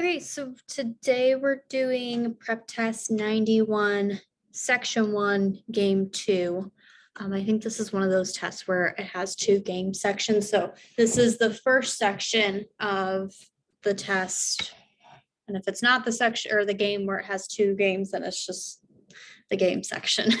Okay, so today we're doing prep test 91, section 1, game 2. I think this is one of those tests where it has 2 game sections. So this is the first section of the test. And if it's not the section or the game where it has 2 games, then it's just the game section.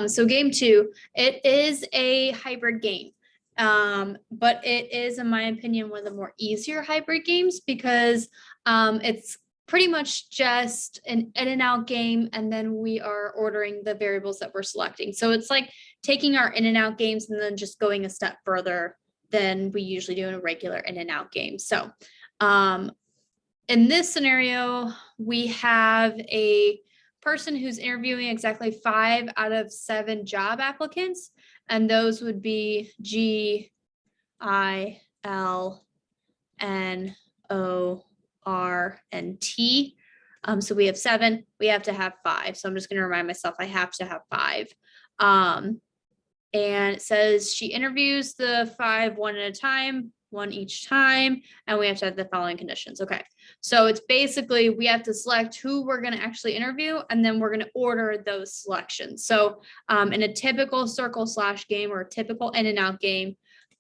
So game 2, it is a hybrid game. But it is, in my opinion, one of the more easier hybrid games because it's pretty much just an in and out game, and then we are ordering the variables that we're selecting. So it's like taking our in and out games and then just going a step further than we usually do in a regular in and out game. So in this scenario, we have a person who's interviewing exactly 5 out of 7 job applicants, and those would be G, I, L, N, O, R, and T. So we have 7, we have to have 5. So I'm just going to remind myself I have to have 5. And it says she interviews the 5 one at a time, 1 each time, and we have to have the following conditions. Okay, so it's basically we have to select who we're going to actually interview, and then we're going to order those selections. So in a typical circle slash game or a typical in and out game,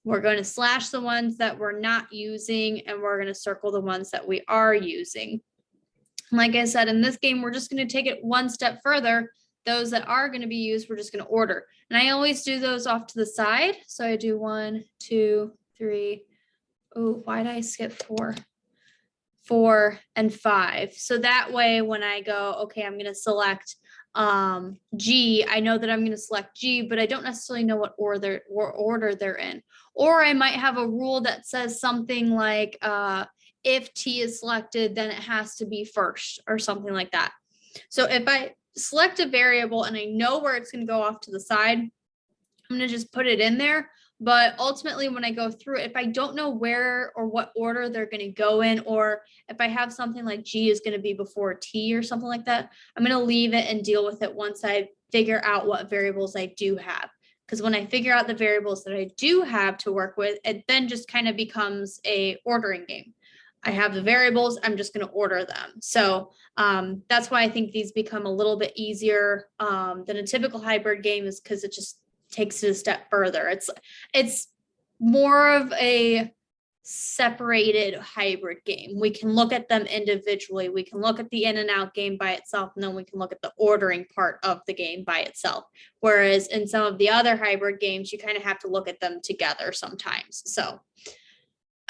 we're going to slash the ones that we're not using, and we're going to circle the ones that we are using. Like I said, in this game, we're just going to take it one step further. Those that are going to be used, we're just going to order. And I always do those off to the side. So I do 1, 2, 3. Oh, why did I skip 4? 4 and 5. So that way, when I go, okay, I'm going to select G, I know that I'm going to select G, but I don't necessarily know what order they're in. Or I might have a rule that says something like, if T is selected, then it has to be first or something like that. So if I select a variable and I know where it's going to go off to the side, I'm going to just put it in there. But ultimately, when I go through it, if I don't know where or what order they're going to go in, or if I have something like G is going to be before T or something like that, I'm going to leave it and deal with it once I figure out what variables I do have. Because when I figure out the variables that I do have to work with, it then just kind of becomes a ordering game. I have the variables, I'm just going to order them. So that's why I think these become a little bit easier than a typical hybrid game, is because it just takes it a step further. It's more of a separated hybrid game. We can look at them individually. We can look at the in and out game by itself, and then we can look at the ordering part of the game by itself. Whereas in some of the other hybrid games, you kind of have to look at them together sometimes. So,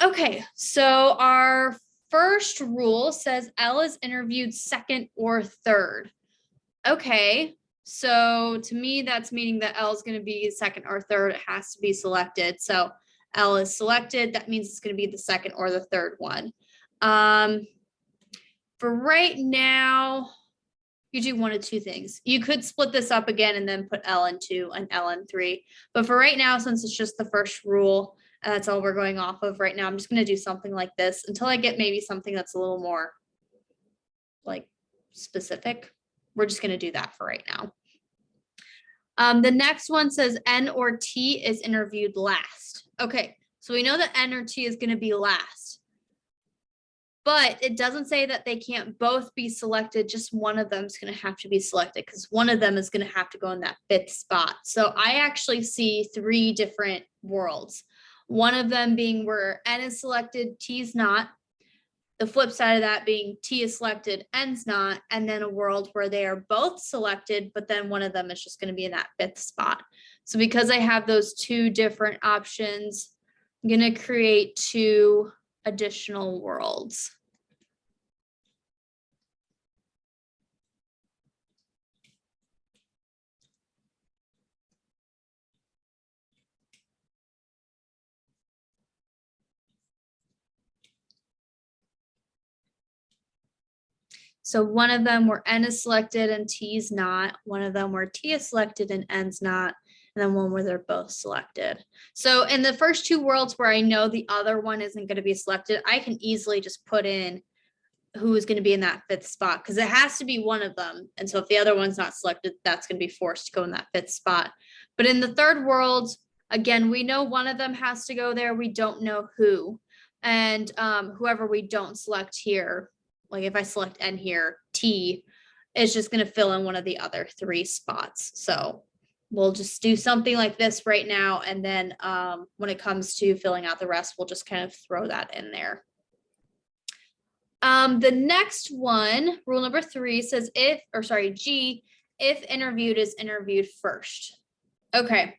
okay, so our first rule says L is interviewed second or third. Okay. So to me, that's meaning that L is going to be second or third. It has to be selected. So L is selected. That means it's going to be the second or the third one. For right now, you do one of 2 things. You could split this up again and then put L in 2 and L in 3. But for right now, since it's just the first rule, and that's all we're going off of right now, I'm just going to do something like this until I get maybe something that's a little more like specific. We're just going to do that for right now. The next one says N or T is interviewed last. Okay, so we know that N or T is going to be last. But it doesn't say that they can't both be selected. Just one of them is going to have to be selected, because one of them is going to have to go in that 5th spot. So I actually see 3 different worlds. One of them being where N is selected, T is not. The flip side of that being T is selected, N's not, and then a world where they are both selected, but then one of them is just going to be in that 5th spot. So because I have those 2 different options, I'm going to create 2 additional worlds. So one of them where N is selected and T is not, one of them where T is selected and N's not, and then one where they're both selected. So in the first 2 worlds where I know the other one isn't going to be selected, I can easily just put in who is going to be in that 5th spot, because it has to be one of them. And so if the other one's not selected, that's going to be forced to go in that 5th spot. But in the third world, again, we know one of them has to go there. We don't know who. And whoever we don't select here, like if I select N here, T is just going to fill in one of the other 3 spots. So we'll just do something like this right now. And then when it comes to filling out the rest, we'll just kind of throw that in there. The next one, rule number 3 says G, if interviewed is interviewed first. Okay.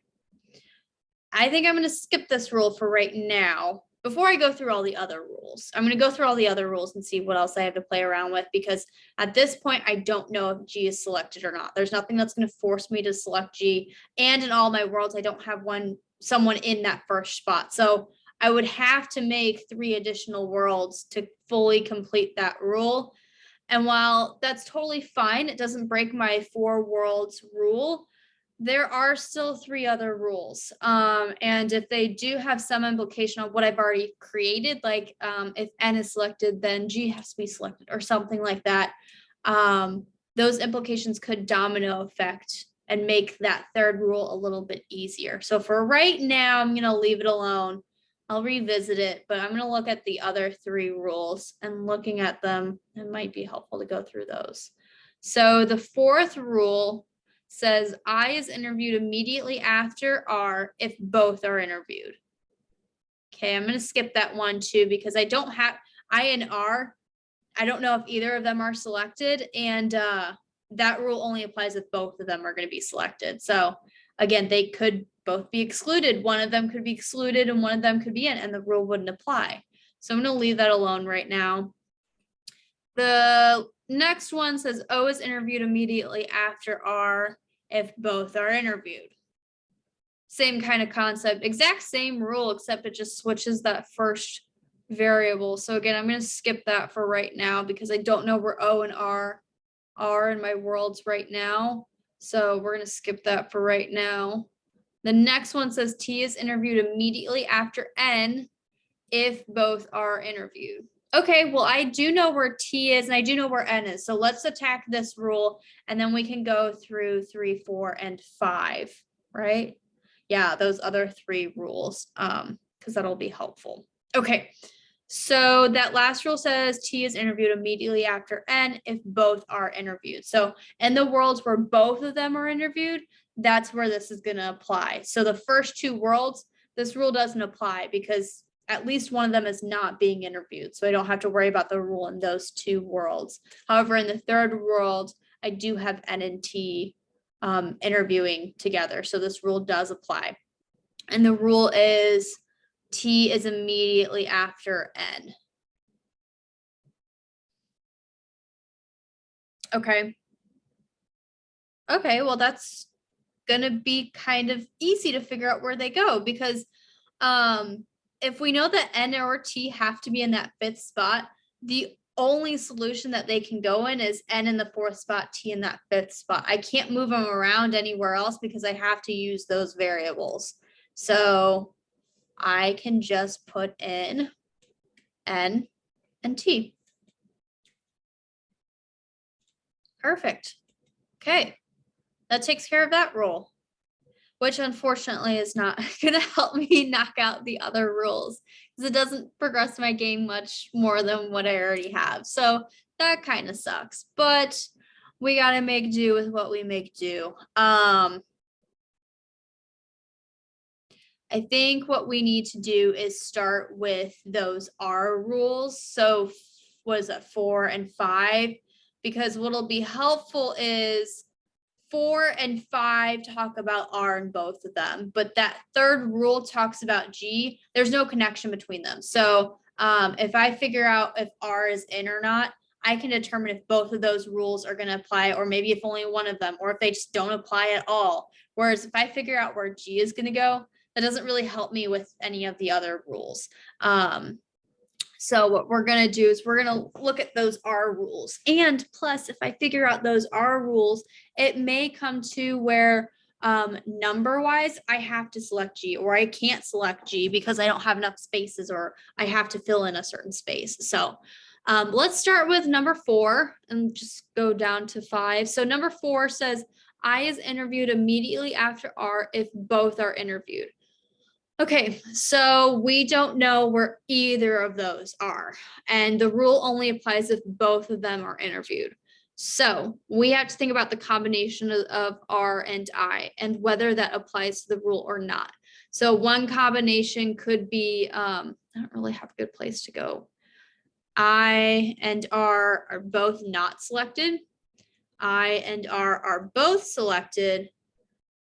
I think I'm going to skip this rule for right now. Before I go through all the other rules, I'm going to go through all the other rules and see what else I have to play around with, because at this point, I don't know if G is selected or not. There's nothing that's going to force me to select G. And in all my worlds, I don't have someone in that first spot. So I would have to make 3 additional worlds to fully complete that rule. And while that's totally fine, it doesn't break my 4 worlds rule. There are still 3 other rules. And if they do have some implication on what I've already created, like if N is selected, then G has to be selected or something like that. Those implications could domino effect and make that 3rd rule a little bit easier. So for right now, I'm going to leave it alone. I'll revisit it, but I'm going to look at the other 3 rules, and looking at them, it might be helpful to go through those. So the 4th rule says I is interviewed immediately after R if both are interviewed. Okay, I'm going to skip that one too, because I don't have I and R. I don't know if either of them are selected, and that rule only applies if both of them are going to be selected. So again, they could both be excluded. One of them could be excluded and one of them could be in, and the rule wouldn't apply. So I'm going to leave that alone right now. The next one says O is interviewed immediately after R if both are interviewed. Same kind of concept, exact same rule, except it just switches that first variable. So again, I'm going to skip that for right now because I don't know where O and R are in my worlds right now. So we're going to skip that for right now. The next one says T is interviewed immediately after N if both are interviewed. Okay, well, I do know where T is and I do know where N is. So let's attack this rule and then we can go through 3, 4, and 5, right? Yeah, those other 3 rules, because that'll be helpful. Okay, so that last rule says T is interviewed immediately after N if both are interviewed. So in the worlds where both of them are interviewed, that's where this is going to apply. So the first 2 worlds, this rule doesn't apply because at least one of them is not being interviewed. So I don't have to worry about the rule in those 2 worlds. However, in the 3rd world, I do have N and T interviewing together. So this rule does apply. And the rule is T is immediately after N. Okay. Okay, well, that's going to be kind of easy to figure out where they go because if we know that N or T have to be in that 5th spot, the only solution that they can go in is N in the 4th spot, T in that 5th spot. I can't move them around anywhere else because I have to use those variables. So I can just put in N and T. Perfect. Okay, that takes care of that rule, which unfortunately is not going to help me knock out the other rules because it doesn't progress my game much more than what I already have. So that kind of sucks, but we got to make do with what we make do. I think what we need to do is start with those R rules. So what is that, 4 and 5? Because what'll be helpful is 4 and 5 talk about R in both of them, but that 3rd rule talks about G. There's no connection between them. So if I figure out if R is in or not, I can determine if both of those rules are going to apply, or maybe if only one of them, or if they just don't apply at all. Whereas if I figure out where G is going to go, that doesn't really help me with any of the other rules. So what we're going to do is we're going to look at those R rules. And plus, if I figure out those R rules, it may come to where number wise, I have to select G, or I can't select G because I don't have enough spaces, or I have to fill in a certain space. So let's start with number 4 and just go down to 5. So number 4 says I is interviewed immediately after R if both are interviewed. Okay, so we don't know where either of those are, and the rule only applies if both of them are interviewed. So we have to think about the combination of R and I and whether that applies to the rule or not. So one combination could be, I don't really have a good place to go. I and R are both not selected. I and R are both selected.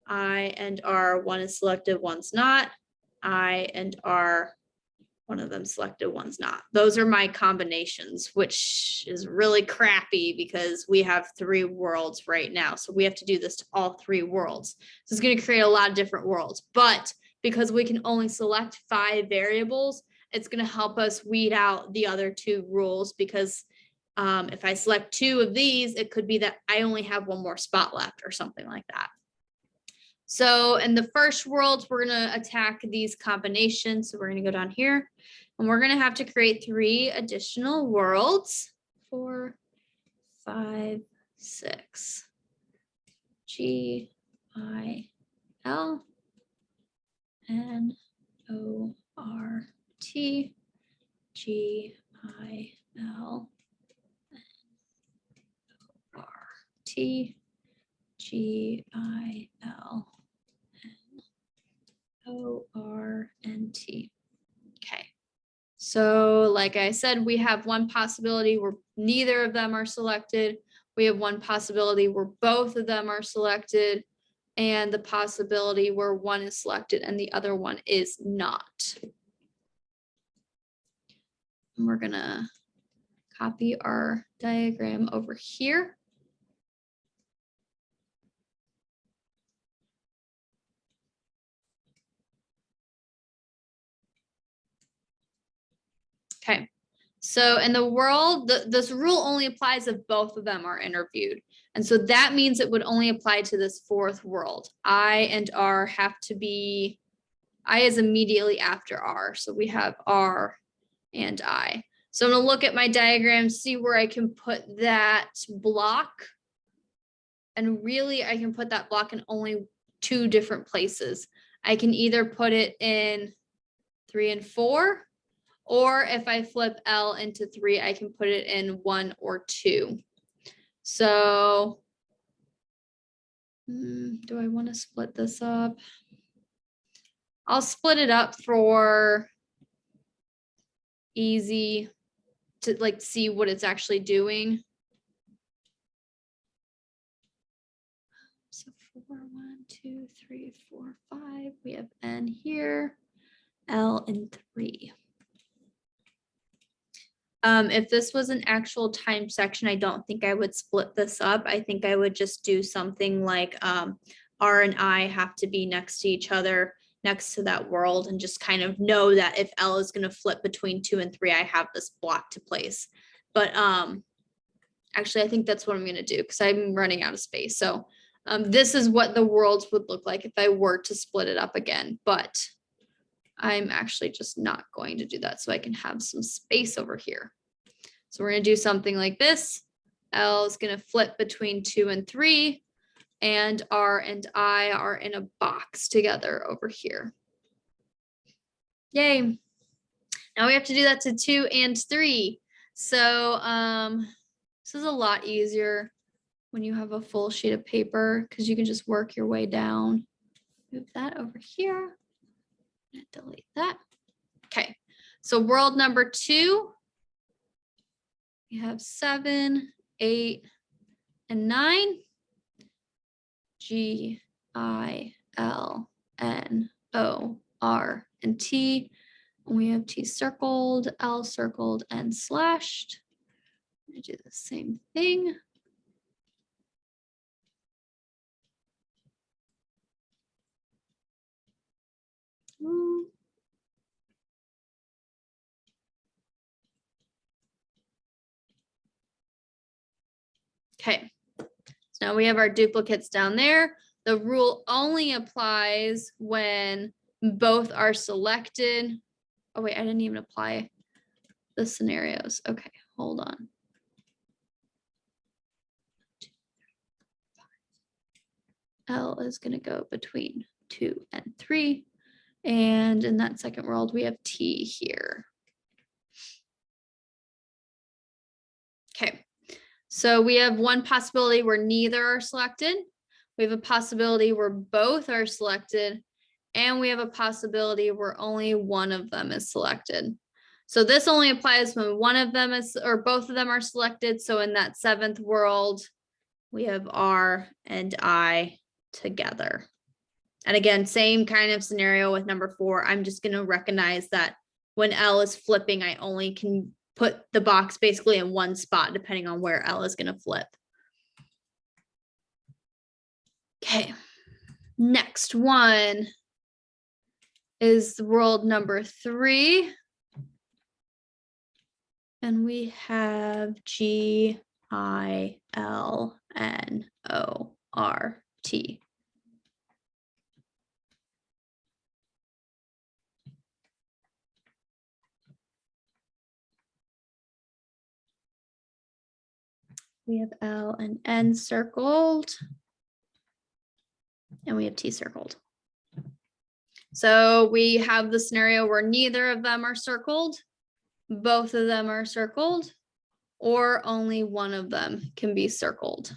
I and R, one is selected, one's not. I and R, one of them selected, one's not. Those are my combinations, which is really crappy because we have 3 worlds right now. So we have to do this to all 3 worlds. So it's going to create a lot of different worlds. But because we can only select 5 variables, it's going to help us weed out the other 2 rules because if I select 2 of these, it could be that I only have 1 more spot left or something like that. So in the first world, we're going to attack these combinations. So we're going to go down here and we're going to have to create 3 additional worlds. 4, 5, 6. G, I, L, N, O, R, T, G, I, L, N, O, R, T, G, I, L, O-R-N-T. Okay. So like I said, we have one possibility where neither of them are selected. We have one possibility where both of them are selected, and the possibility where one is selected and the other one is not. And we're gonna copy our diagram over here. Okay, so in the world, this rule only applies if both of them are interviewed. And so that means it would only apply to this 4th world. I and R have to be, I is immediately after R. So we have R and I. So I'm gonna look at my diagram, see where I can put that block. And really I can put that block in only 2 different places. I can either put it in 3 and 4, or if I flip L into 3, I can put it in 1 or 2. So do I want to split this up? I'll split it up for easy to like see what it's actually doing. So 4, 1, 2, 3, 4, 5. We have N here, L and 3. If this was an actual time section, I don't think I would split this up. I think I would just do something like R and I have to be next to each other, next to that world, and just kind of know that if L is going to flip between 2 and 3, I have this block to place. But actually, I think that's what I'm going to do because I'm running out of space. So this is what the worlds would look like if I were to split it up again. But I'm actually just not going to do that so I can have some space over here. So we're going to do something like this. L is going to flip between 2 and 3, and R and I are in a box together over here. Yay. Now we have to do that to 2 and 3. So this is a lot easier when you have a full sheet of paper because you can just work your way down. Move that over here. Delete that. Okay, so world number 2, we have 7, 8, and 9. G, I, L, N, O, R, and T. And we have T circled, L circled, and slashed. I'm gonna do the same thing. Okay, so now we have our duplicates down there. The rule only applies when both are selected. Oh wait, I didn't even apply the scenarios. Okay, hold on. L is going to go between 2 and 3. And in that second world, we have T here. Okay, so we have one possibility where neither are selected. We have a possibility where both are selected. And we have a possibility where only one of them is selected. So this only applies when one of them is, or both of them are selected. So in that seventh world, we have R and I together. And again, same kind of scenario with number 4. I'm just going to recognize that when L is flipping, I only can put the box basically in one spot, depending on where L is going to flip. Okay, next one is world number 3. And we have G, I, L, N, O, R, T. We have L and N circled. And we have T circled. So we have the scenario where neither of them are circled, both of them are circled, or only one of them can be circled.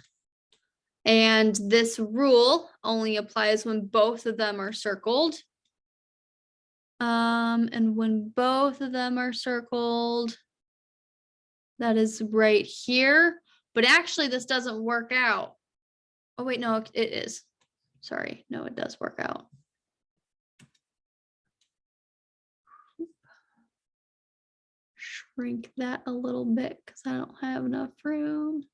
And this rule only applies when both of them are circled. And when both of them are circled, that is right here. But actually, this doesn't work out. Oh, wait, no, it is. Sorry, no, it does work out. Shrink that a little bit because I don't have enough room.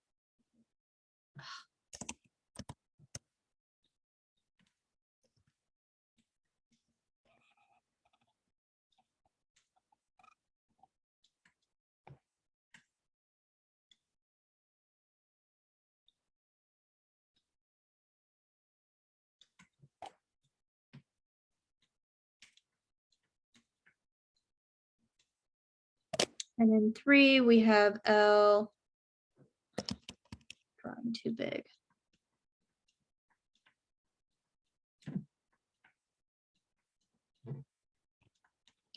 And in 3, we have L, drawing too big.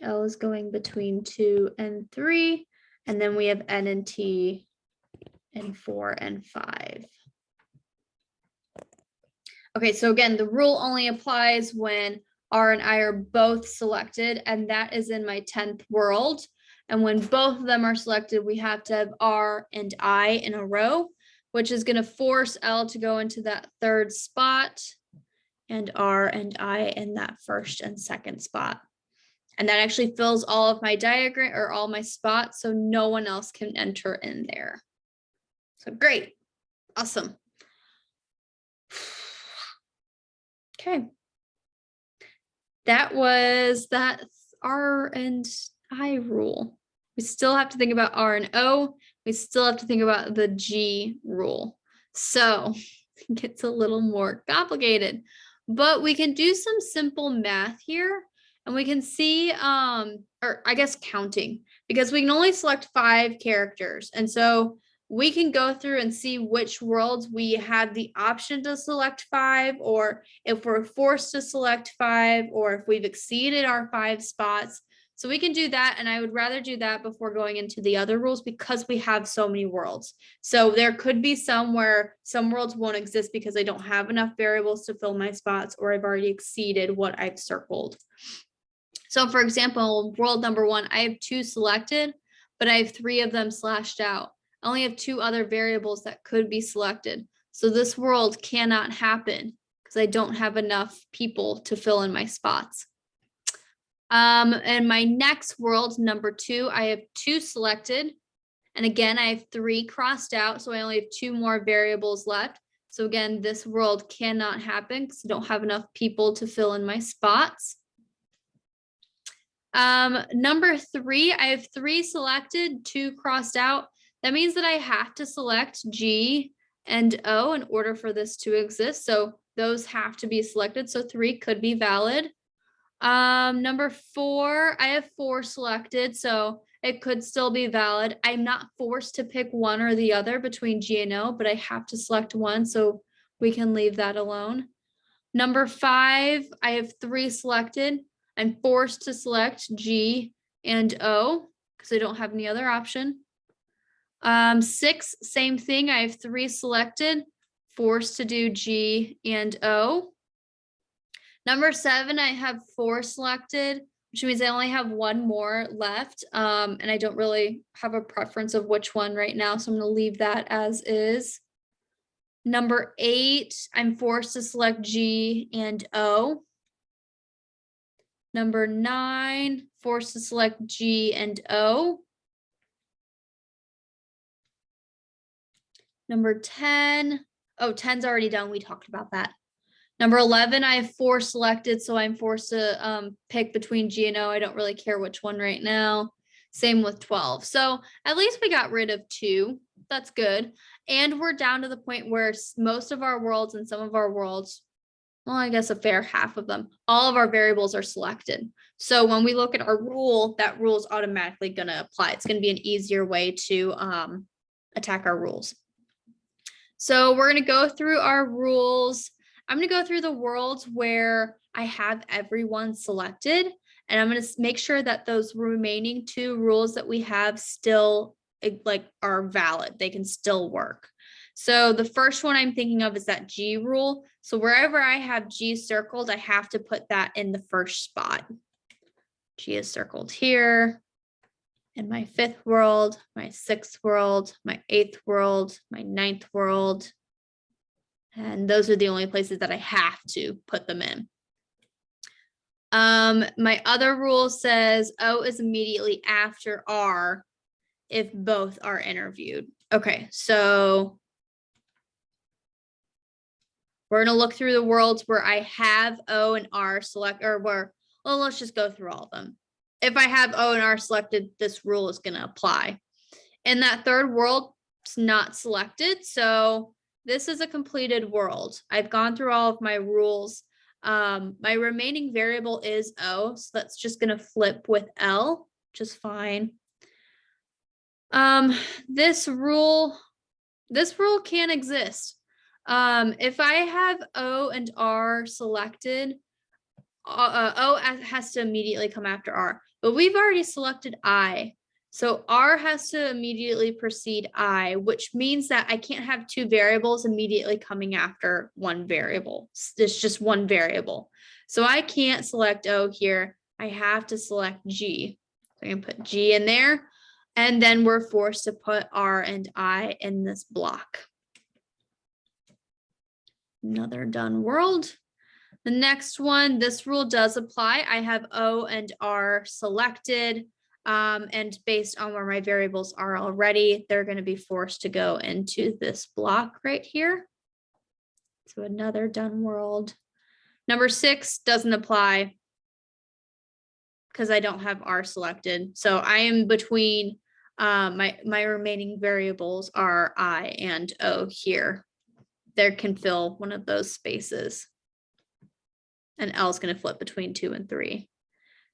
L is going between 2 and 3, and then we have N and T in 4 and 5. Okay, so again, the rule only applies when R and I are both selected, and that is in my 10th world. And when both of them are selected, we have to have R and I in a row, which is going to force L to go into that 3rd spot and R and I in that 1st and 2nd spot. And that actually fills all of my diagram or all my spots, so no one else can enter in there. So great, awesome. Okay. That was that R and I rule. We still have to think about R and O. We still have to think about the G rule. So it gets a little more complicated, but we can do some simple math here and we can see, or I guess counting, because we can only select 5 characters. And so we can go through and see which worlds we have the option to select 5, or if we're forced to select 5, or if we've exceeded our 5 spots. So we can do that, and I would rather do that before going into the other rules because we have so many worlds. So there could be some where some worlds won't exist because I don't have enough variables to fill my spots, or I've already exceeded what I've circled. So for example, world number 1, I have 2 selected, but I have 3 of them slashed out. I only have 2 other variables that could be selected. So this world cannot happen because I don't have enough people to fill in my spots. And my next world, number 2, I have 2 selected. And again, I have 3 crossed out. So I only have 2 more variables left. So again, this world cannot happen because I don't have enough people to fill in my spots. Number 3, I have 3 selected, 2 crossed out. That means that I have to select G and O in order for this to exist. So those have to be selected. So 3 could be valid. Number 4, I have 4 selected, so it could still be valid. I'm not forced to pick one or the other between G and O, but I have to select one, so we can leave that alone. Number 5, I have 3 selected. I'm forced to select G and O because I don't have any other option. 6, same thing. I have 3 selected, forced to do G and O. Number 7, I have 4 selected, which means I only have 1 more left. And I don't really have a preference of which one right now, so I'm going to leave that as is. Number 8, I'm forced to select G and O. Number 9, forced to select G and O. Number 10, oh, 10's already done. We talked about that. Number 11, I have 4 selected, so I'm forced to pick between G and O. I don't really care which one right now. Same with 12. So at least we got rid of 2. That's good. And we're down to the point where most of our worlds and some of our worlds, well, I guess a fair half of them, all of our variables are selected. So when we look at our rule, that rule is automatically going to apply. It's going to be an easier way to attack our rules. So we're going to go through our rules. I'm going to go through the worlds where I have everyone selected, and I'm going to make sure that those remaining 2 rules that we have still are valid. They can still work. So the first one I'm thinking of is that G rule. So wherever I have G circled, I have to put that in the first spot. G is circled here. In my 5th world, my 6th world, my 8th world, my 9th world. And those are the only places that I have to put them in. My other rule says O is immediately after R if both are interviewed. Okay, so we're going to look through the worlds where I have O and R select, or where, well, let's just go through all of them. If I have O and R selected, this rule is going to apply. In that 3rd world, it's not selected. So this is a completed world. I've gone through all of my rules. My remaining variable is O, so that's just going to flip with L, which is fine. This rule can exist. If I have O and R selected, O has to immediately come after R, but we've already selected I. So R has to immediately precede I, which means that I can't have 2 variables immediately coming after one variable. It's just one variable. So I can't select O here. I have to select G. So I'm going to put G in there, and then we're forced to put R and I in this block. Another done world. The next one, this rule does apply. I have O and R selected, and based on where my variables are already, they're going to be forced to go into this block right here. So another done world. Number 6 doesn't apply because I don't have R selected. So I am between, my remaining variables are I and O here. There can fill one of those spaces. And L is going to flip between 2 and 3.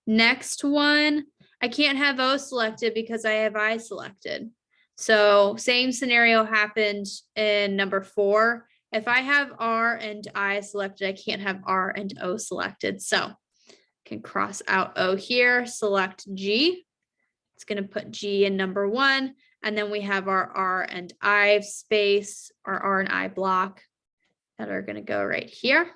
Next one, I can't have O selected because I have I selected. So same scenario happened in number 4. If I have R and I selected, I can't have R and O selected. So I can cross out O here, select G. It's going to put G in number 1. And then we have our R and I space, our R and I block that are going to go right here.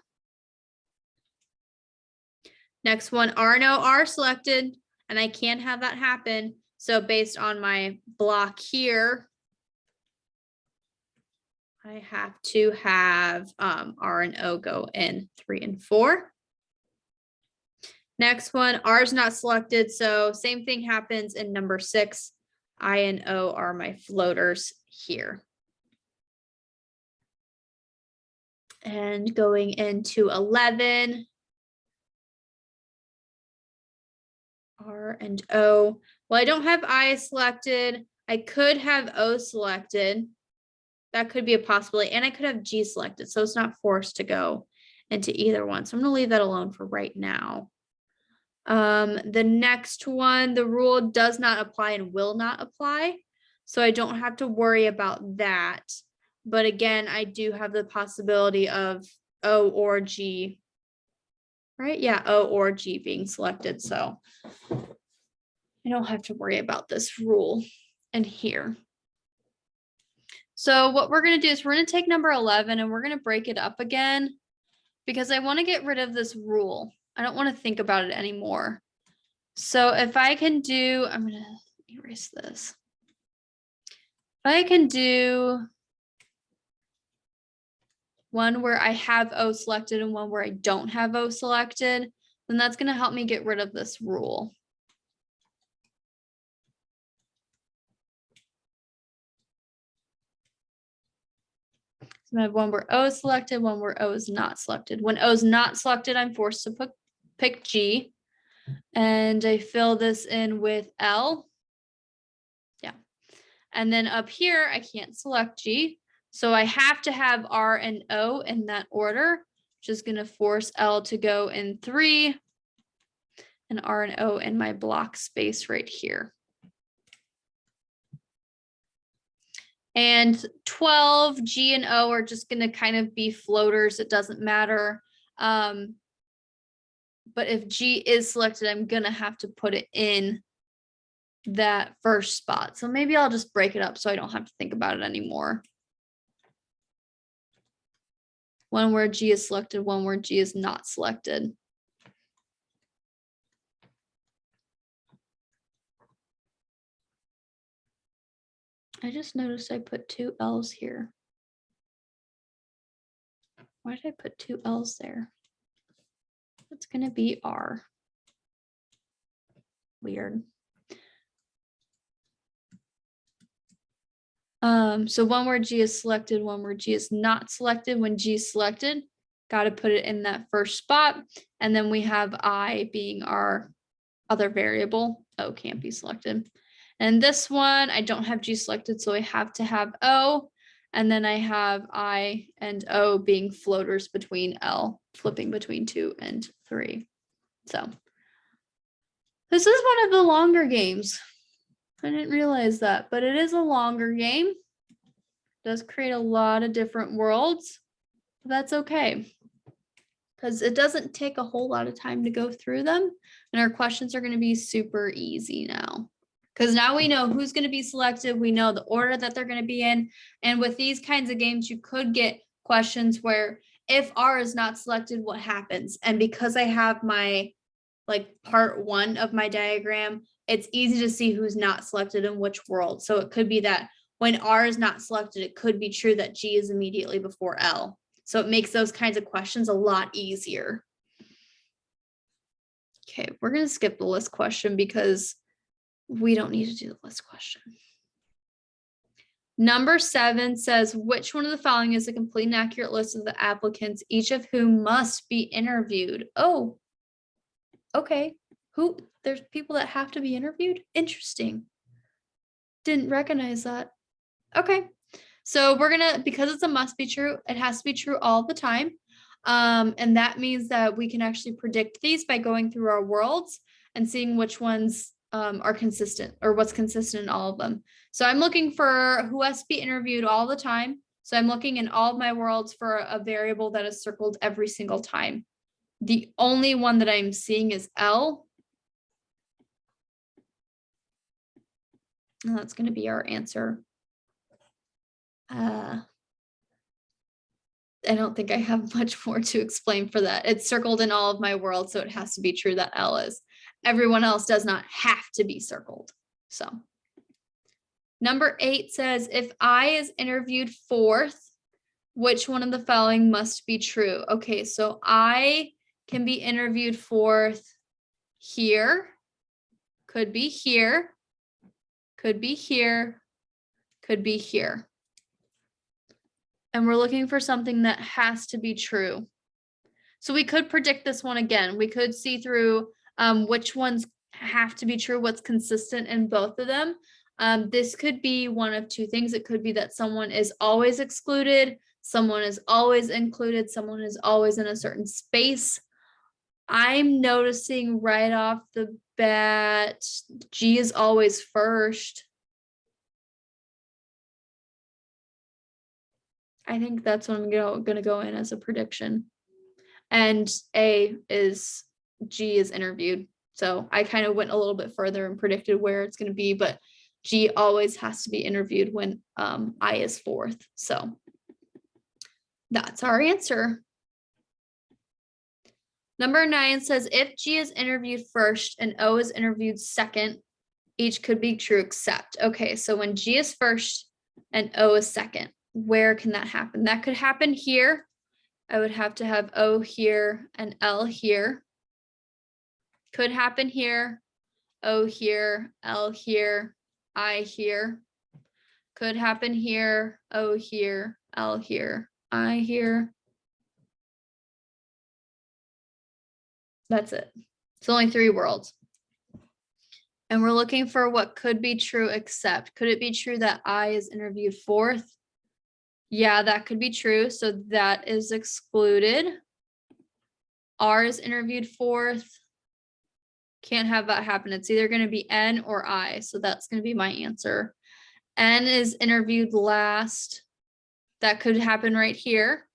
Next one, R and O are selected, and I can't have that happen. So based on my block here, I have to have R and O go in 3 and 4. Next one, R is not selected. So same thing happens in number 6. I and O are my floaters here. And going into 11, R and O. Well, I don't have I selected. I could have O selected. That could be a possibility. And I could have G selected. So it's not forced to go into either one. So I'm going to leave that alone for right now. The next one, the rule does not apply and will not apply. So I don't have to worry about that. But again, I do have the possibility of O or G. right? Yeah, O or G being selected. So I don't have to worry about this rule in here. So what we're going to do is we're going to take number 11 and we're going to break it up again because I want to get rid of this rule. I don't want to think about it anymore. So if I can do, I'm going to erase this. If I can do one where I have O selected and one where I don't have O selected, then that's going to help me get rid of this rule. So I have one where O is selected, one where O is not selected. When O is not selected, I'm forced to pick G. And I fill this in with L. Yeah. And then up here, I can't select G. So I have to have R and O in that order, which is going to force L to go in 3 and R and O in my block space right here. And 12, G and O are just going to kind of be floaters. It doesn't matter. But if G is selected, I'm going to have to put it in that first spot. So maybe I'll just break it up so I don't have to think about it anymore. One where G is selected, one where G is not selected. I just noticed I put 2 L's here. Why did I put 2 L's there? It's going to be R. Weird. So one where G is selected, one where G is not selected. When G is selected, got to put it in that first spot. And then we have I being our other variable. O can't be selected. And this one, I don't have G selected, so I have to have O. And then I have I and O being floaters between L, flipping between 2 and 3. So this is one of the longer games. I didn't realize that, but it is a longer game. It does create a lot of different worlds. But that's okay, because it doesn't take a whole lot of time to go through them. And our questions are going to be super easy now. Because now we know who's going to be selected. We know the order that they're going to be in. And with these kinds of games, you could get questions where if R is not selected, what happens? And because I have my part 1 of my diagram, it's easy to see who's not selected in which world. So it could be that when R is not selected, it could be true that G is immediately before L. So it makes those kinds of questions a lot easier. Okay, we're going to skip the list question because we don't need to do the list question. Number 7 says, which one of the following is a complete and accurate list of the applicants, each of whom must be interviewed? Oh, okay. There's people that have to be interviewed? Interesting. Didn't recognize that. Okay. So we're going to, because it's a must be true, it has to be true all the time. And that means that we can actually predict these by going through our worlds and seeing which ones are consistent or what's consistent in all of them. So I'm looking for who has to be interviewed all the time. So I'm looking in all of my worlds for a variable that is circled every single time. The only one that I'm seeing is L. And that's going to be our answer. I don't think I have much more to explain for that. It's circled in all of my worlds, so it has to be true that L is. Everyone else does not have to be circled. So number 8 says, if I is interviewed 4th, which one of the following must be true? Okay, so I can be interviewed 4th here, could be here, could be here, could be here. And we're looking for something that has to be true. So we could predict this one again. We could see through which ones have to be true, what's consistent in both of them. This could be one of 2 things. It could be that someone is always excluded, someone is always included, someone is always in a certain space. I'm noticing right off the bat, G is always first. I think that's what I'm going to go in as a prediction. and G is interviewed. So I kind of went a little bit further and predicted where it's going to be, but G always has to be interviewed when I is fourth. So that's our answer. Number 9 says if G is interviewed first and O is interviewed second, each could be true except. Okay, so when G is first and O is second, where can that happen? That could happen here. I would have to have O here and L here. Could happen here, O here, L here, I here. Could happen here, O here, L here, I here. That's it. It's only 3 worlds. And we're looking for what could be true except. Could it be true that I is interviewed fourth? Yeah, that could be true. So that is excluded. R is interviewed fourth. Can't have that happen. It's either going to be N or I. So that's going to be my answer. N is interviewed last. That could happen right here.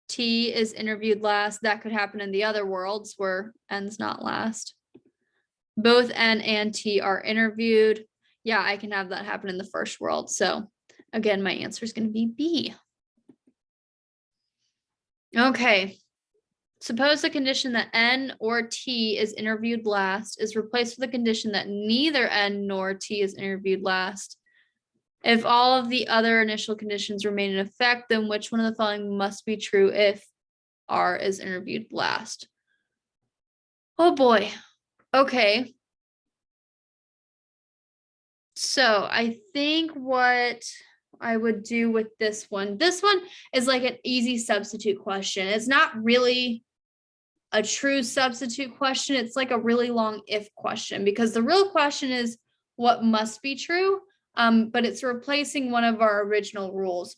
T is interviewed last. That could happen in the other worlds where N's not last. Both N and T are interviewed. Yeah, I can have that happen in the first world. So again, my answer is going to be B. Okay. Suppose the condition that N or T is interviewed last is replaced with a condition that neither N nor T is interviewed last. If all of the other initial conditions remain in effect, then which one of the following must be true if R is interviewed last? Oh boy. Okay. So I think what I would do with this one is like an easy substitute question. It's not really a true substitute question. It's like a really long if question, because the real question is what must be true, but it's replacing one of our original rules.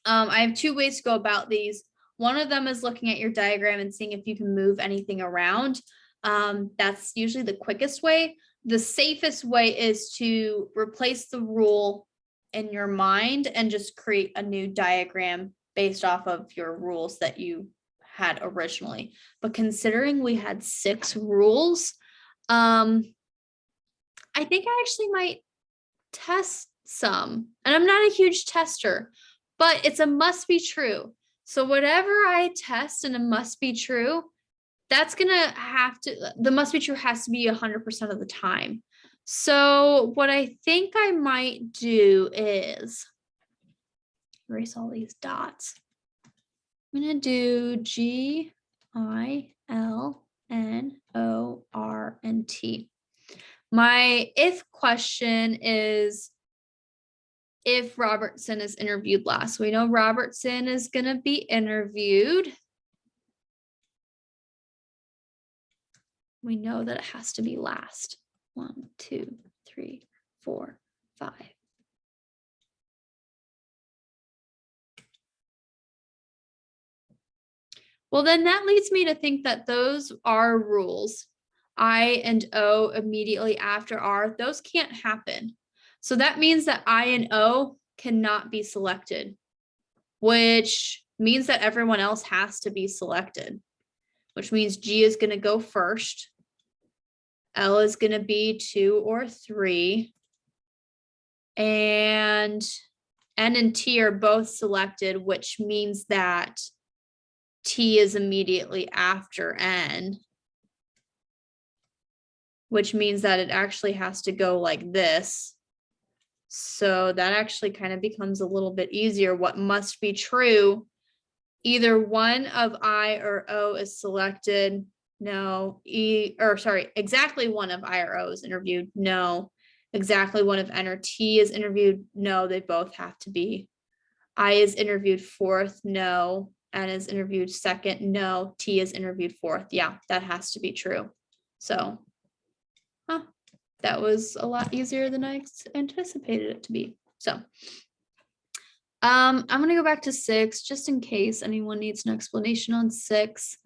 I have 2 ways to go about these. One of them is looking at your diagram and seeing if you can move anything around. That's usually the quickest way. The safest way is to replace the rule in your mind and just create a new diagram based off of your rules that you had originally. But considering we had 6 rules, I think I actually might test some. And I'm not a huge tester, but it's a must be true. So whatever I test and it must be true, that's gonna have to, the must be true has to be 100% of the time. So what I think I might do is erase all these dots. I'm gonna do G, I, L, N, O, R, and T. My if question is if Robertson is interviewed last. We know Robertson is gonna be interviewed. We know that it has to be last. 1, 2, 3, 4, 5. Well, then that leads me to think that those are rules. I and O immediately after R, those can't happen. So that means that I and O cannot be selected, which means that everyone else has to be selected, which means G is going to go first. L is going to be 2 or 3. And N and T are both selected, which means that T is immediately after N, which means that it actually has to go like this. So that actually kind of becomes a little bit easier. What must be true? Either one of I or O is selected. No. Exactly one of I or O is interviewed. No. Exactly one of N or T is interviewed. No, they both have to be. I is interviewed fourth. No. N is interviewed second. No. T is interviewed fourth. Yeah, that has to be true. So, that was a lot easier than I anticipated it to be. So, I'm going to go back to 6 just in case anyone needs an explanation on 6.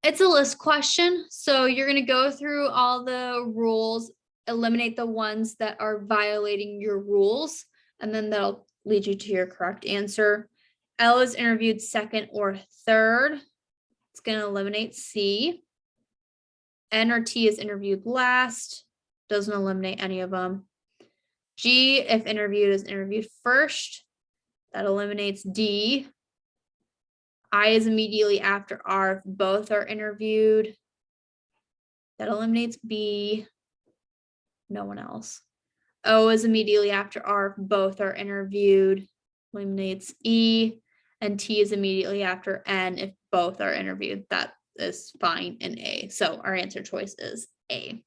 It's a list question. So you're going to go through all the rules, eliminate the ones that are violating your rules, and then that'll lead you to your correct answer. L is interviewed second or third. It's going to eliminate C. N or T is interviewed last. Doesn't eliminate any of them. G, if interviewed, is interviewed first. That eliminates D. I is immediately after R if both are interviewed. That eliminates B. No one else. O is immediately after R if both are interviewed. Eliminates E. And T is immediately after N if both are interviewed. That is fine in A. So our answer choice is A.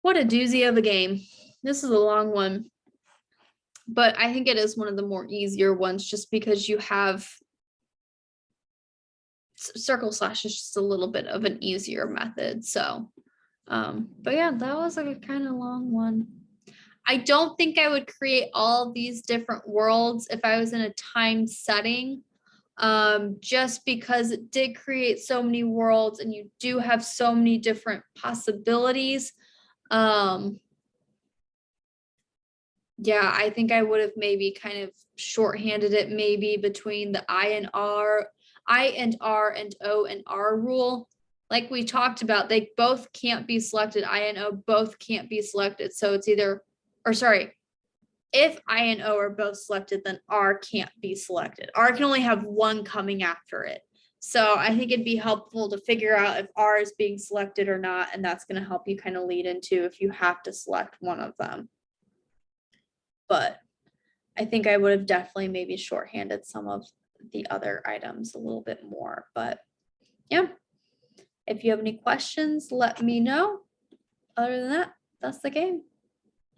What a doozy of a game. This is a long one, but I think it is one of the more easier ones just because you have circle slash is just a little bit of an easier method. So, but yeah, that was like a kind of long one. I don't think I would create all these different worlds if I was in a time setting, just because it did create so many worlds and you do have so many different possibilities. Yeah, I think I would have maybe kind of shorthanded it maybe between the I and R and O and R rule. Like we talked about, they both can't be selected. I and O both can't be selected. So it's either, or sorry, if I and O are both selected, then R can't be selected. R can only have one coming after it. So I think it'd be helpful to figure out if R is being selected or not. And that's going to help you kind of lead into if you have to select one of them. But I think I would have definitely maybe shorthanded some of the other items a little bit more. But yeah, if you have any questions, let me know. Other than that, that's the game.